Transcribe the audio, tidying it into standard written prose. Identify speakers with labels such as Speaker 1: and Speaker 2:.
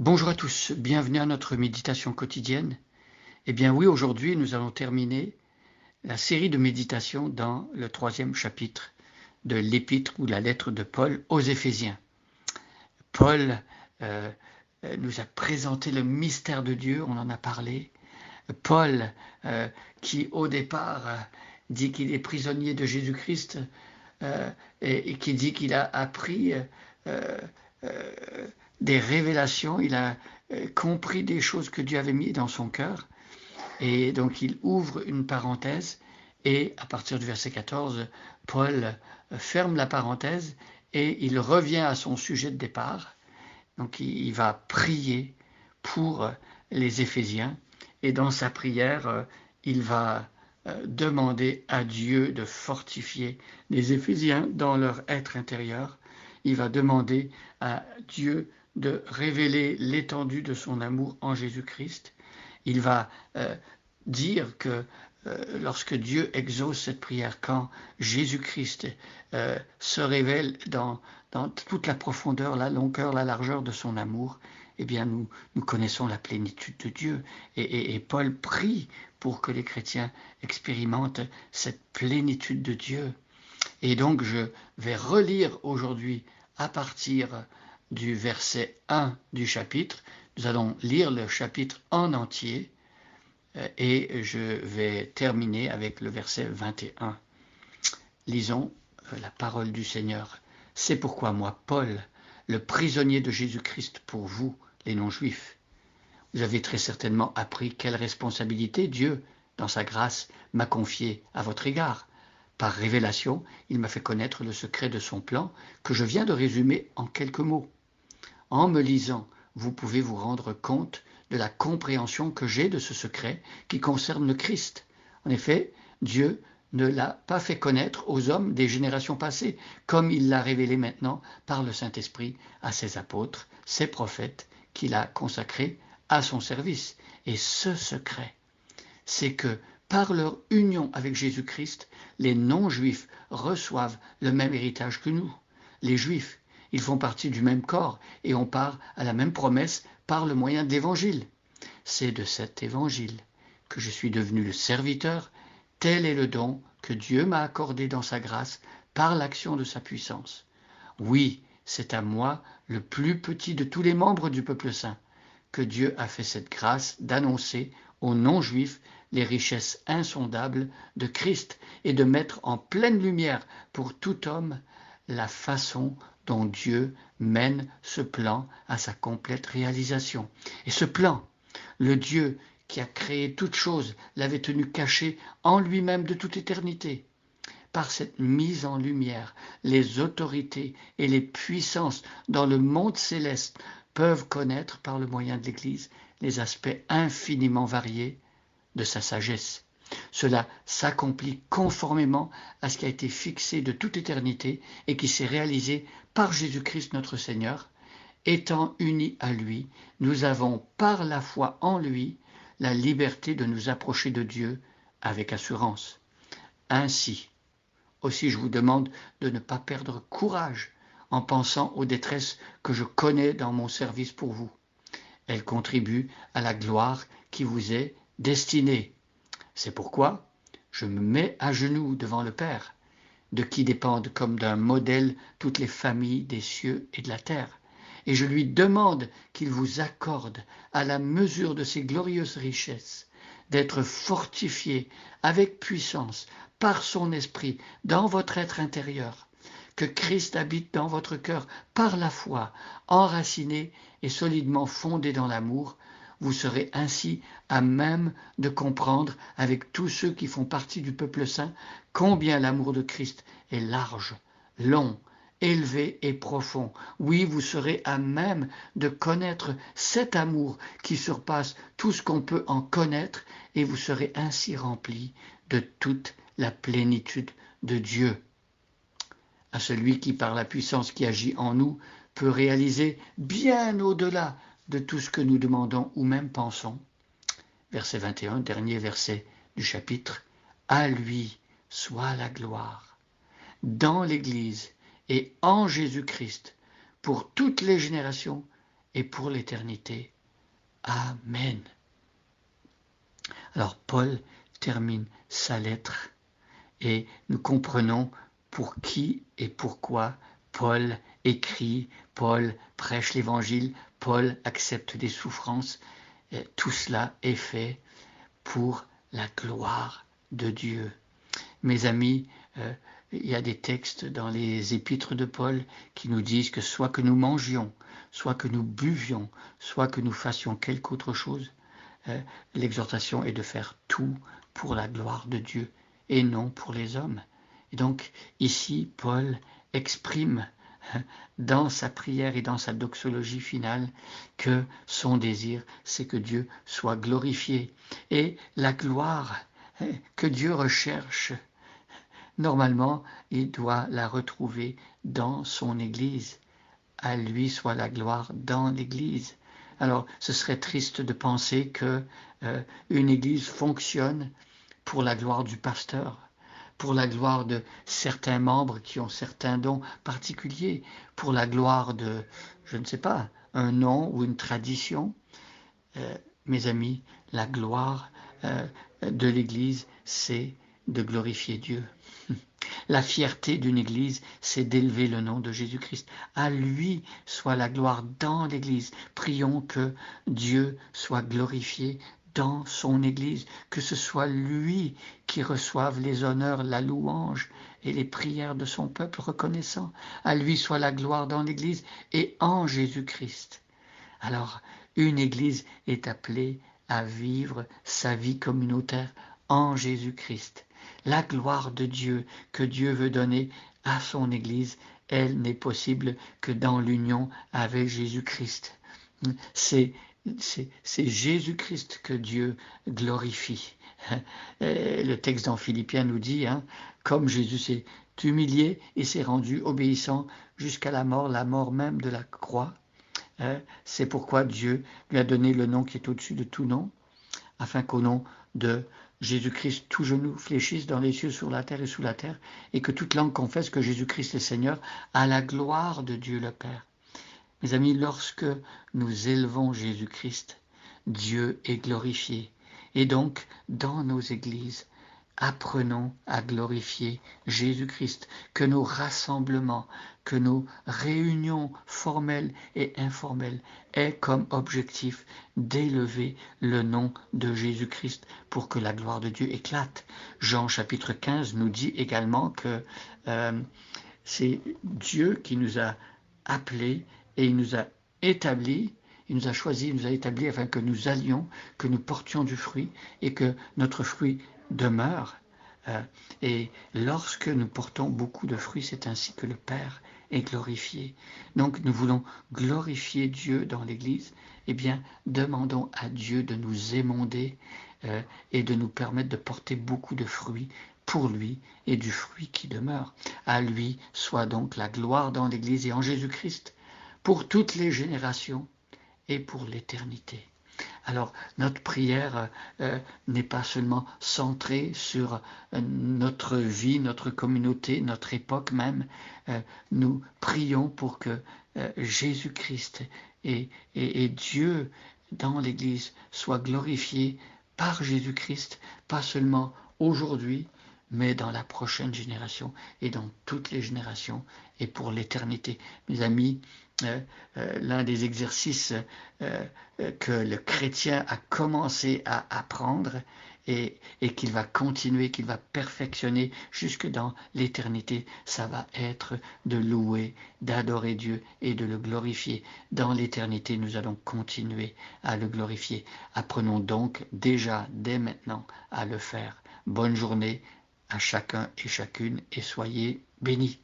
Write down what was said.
Speaker 1: Bonjour à tous, bienvenue à notre méditation quotidienne. Eh bien oui, aujourd'hui nous allons terminer la série de méditations dans le 3e chapitre de l'épître ou la lettre de Paul aux Éphésiens. Paul euh, nous a présenté le mystère de Dieu, on en a parlé. Paul qui au départ dit qu'il est prisonnier de Jésus-Christ et qui dit qu'il a appris euh, euh, des révélations, il a compris des choses que Dieu avait mis dans son cœur. Et donc il ouvre une parenthèse et à partir du verset 14, Paul ferme la parenthèse et il revient à son sujet de départ. Donc il va prier pour les Éphésiens et dans sa prière, il va demander à Dieu de fortifier les Éphésiens dans leur être intérieur. Il va demander à Dieu de révéler l'étendue de son amour en Jésus-Christ. Il va dire que lorsque Dieu exauce cette prière, quand Jésus-Christ se révèle dans toute la profondeur, la longueur, la largeur de son amour, eh bien nous connaissons la plénitude de Dieu. Et Paul prie pour que les chrétiens expérimentent cette plénitude de Dieu. Et donc je vais relire aujourd'hui à partir du verset 1 du chapitre. Nous allons lire le chapitre en entier et je vais terminer avec le verset 21. Lisons la parole du Seigneur. C'est pourquoi moi, Paul, le prisonnier de Jésus-Christ pour vous, les non-juifs, vous avez très certainement appris quelle responsabilité Dieu, dans sa grâce, m'a confiée à votre égard. Par révélation, il m'a fait connaître le secret de son plan que je viens de résumer en quelques mots. En me lisant, vous pouvez vous rendre compte de la compréhension que j'ai de ce secret qui concerne le Christ. En effet, Dieu ne l'a pas fait connaître aux hommes des générations passées, comme il l'a révélé maintenant par le Saint-Esprit à ses apôtres, ses prophètes, qu'il a consacrés à son service. Et ce secret, c'est que par leur union avec Jésus-Christ, les non-juifs reçoivent le même héritage que nous. Les juifs, ils font partie du même corps et on part à la même promesse par le moyen de l'évangile. C'est de cet évangile que je suis devenu le serviteur. Tel est le don que Dieu m'a accordé dans sa grâce par l'action de sa puissance. Oui, c'est à moi, le plus petit de tous les membres du peuple saint, que Dieu a fait cette grâce d'annoncer aux non-juifs les richesses insondables de Christ et de mettre en pleine lumière pour tout homme la façon dont Dieu mène ce plan à sa complète réalisation. Et ce plan, le Dieu qui a créé toute chose l'avait tenu caché en lui-même de toute éternité. Par cette mise en lumière, les autorités et les puissances dans le monde céleste peuvent connaître par le moyen de l'Église les aspects infiniment variés de sa sagesse. Cela s'accomplit conformément à ce qui a été fixé de toute éternité et qui s'est réalisé par Jésus-Christ notre Seigneur. Étant unis à lui, nous avons par la foi en lui la liberté de nous approcher de Dieu avec assurance. Ainsi, aussi je vous demande de ne pas perdre courage en pensant aux détresses que je connais dans mon service pour vous. Elles contribuent à la gloire qui vous est destinée. C'est pourquoi je me mets à genoux devant le Père, de qui dépendent comme d'un modèle toutes les familles des cieux et de la terre. Et je lui demande qu'il vous accorde, à la mesure de ses glorieuses richesses, d'être fortifié avec puissance par son esprit dans votre être intérieur, que Christ habite dans votre cœur par la foi, enraciné et solidement fondé dans l'amour. Vous serez ainsi à même de comprendre avec tous ceux qui font partie du peuple saint combien l'amour de Christ est large, long, élevé et profond. Oui, vous serez à même de connaître cet amour qui surpasse tout ce qu'on peut en connaître et vous serez ainsi remplis de toute la plénitude de Dieu. À celui qui, par la puissance qui agit en nous, peut réaliser bien au-delà de tout ce que nous demandons ou même pensons. Verset 21, dernier verset du chapitre. À lui soit la gloire, dans l'Église et en Jésus-Christ, pour toutes les générations et pour l'éternité. Amen. Alors Paul termine sa lettre et nous comprenons pour qui et pourquoi Paul écrit, Paul prêche l'évangile, Paul accepte des souffrances. Et tout cela est fait pour la gloire de Dieu. Mes amis, il y a des textes dans les épîtres de Paul qui nous disent que soit que nous mangions, soit que nous buvions, soit que nous fassions quelque autre chose, l'exhortation est de faire tout pour la gloire de Dieu et non pour les hommes. Et donc ici, Paul exprime dans sa prière et dans sa doxologie finale que son désir, c'est que Dieu soit glorifié. Et la gloire que Dieu recherche, normalement, il doit la retrouver dans son Église. À lui soit la gloire dans l'Église. Alors, ce serait triste de penser que une Église fonctionne pour la gloire du pasteur, pour la gloire de certains membres qui ont certains dons particuliers, pour la gloire de, je ne sais pas, un nom ou une tradition. Mes amis, la gloire de l'Église, c'est de glorifier Dieu. La fierté d'une Église, c'est d'élever le nom de Jésus-Christ. À lui soit la gloire dans l'Église. Prions que Dieu soit glorifié dans son Église, que ce soit lui qui reçoive les honneurs, la louange et les prières de son peuple reconnaissant. À lui soit la gloire dans l'Église et en Jésus-Christ. Alors, une Église est appelée à vivre sa vie communautaire en Jésus-Christ. La gloire de Dieu que Dieu veut donner à son Église, elle n'est possible que dans l'union avec Jésus-Christ. C'est Jésus-Christ que Dieu glorifie. Le texte dans Philippiens nous dit, comme Jésus s'est humilié et s'est rendu obéissant jusqu'à la mort même de la croix, c'est pourquoi Dieu lui a donné le nom qui est au-dessus de tout nom, afin qu'au nom de Jésus-Christ, tout genou fléchisse dans les cieux, sur la terre et sous la terre, et que toute langue confesse que Jésus-Christ est Seigneur, à la gloire de Dieu le Père. Mes amis, lorsque nous élevons Jésus-Christ, Dieu est glorifié. Et donc, dans nos églises, apprenons à glorifier Jésus-Christ, que nos rassemblements, que nos réunions formelles et informelles aient comme objectif d'élever le nom de Jésus-Christ pour que la gloire de Dieu éclate. Jean chapitre 15 nous dit également que c'est Dieu qui nous a appelés et il nous a établis, il nous a choisis, il nous a établis afin que nous allions, que nous portions du fruit et que notre fruit demeure. Et lorsque nous portons beaucoup de fruits, c'est ainsi que le Père est glorifié. Donc nous voulons glorifier Dieu dans l'Église. Eh bien, demandons à Dieu de nous émonder et de nous permettre de porter beaucoup de fruits pour lui et du fruit qui demeure. À lui soit donc la gloire dans l'Église et en Jésus-Christ pour toutes les générations et pour l'éternité. Alors, notre prière n'est pas seulement centrée sur notre vie, notre communauté, notre époque même. Nous prions pour que Jésus-Christ et Dieu dans l'Église soient glorifiés par Jésus-Christ, pas seulement aujourd'hui, mais dans la prochaine génération et dans toutes les générations et pour l'éternité. Mes amis, l'un des exercices que le chrétien a commencé à apprendre et qu'il va continuer, qu'il va perfectionner jusque dans l'éternité, ça va être de louer, d'adorer Dieu et de le glorifier. Dans l'éternité, nous allons continuer à le glorifier. Apprenons donc déjà, dès maintenant, à le faire. Bonne journée à chacun et chacune et soyez bénis.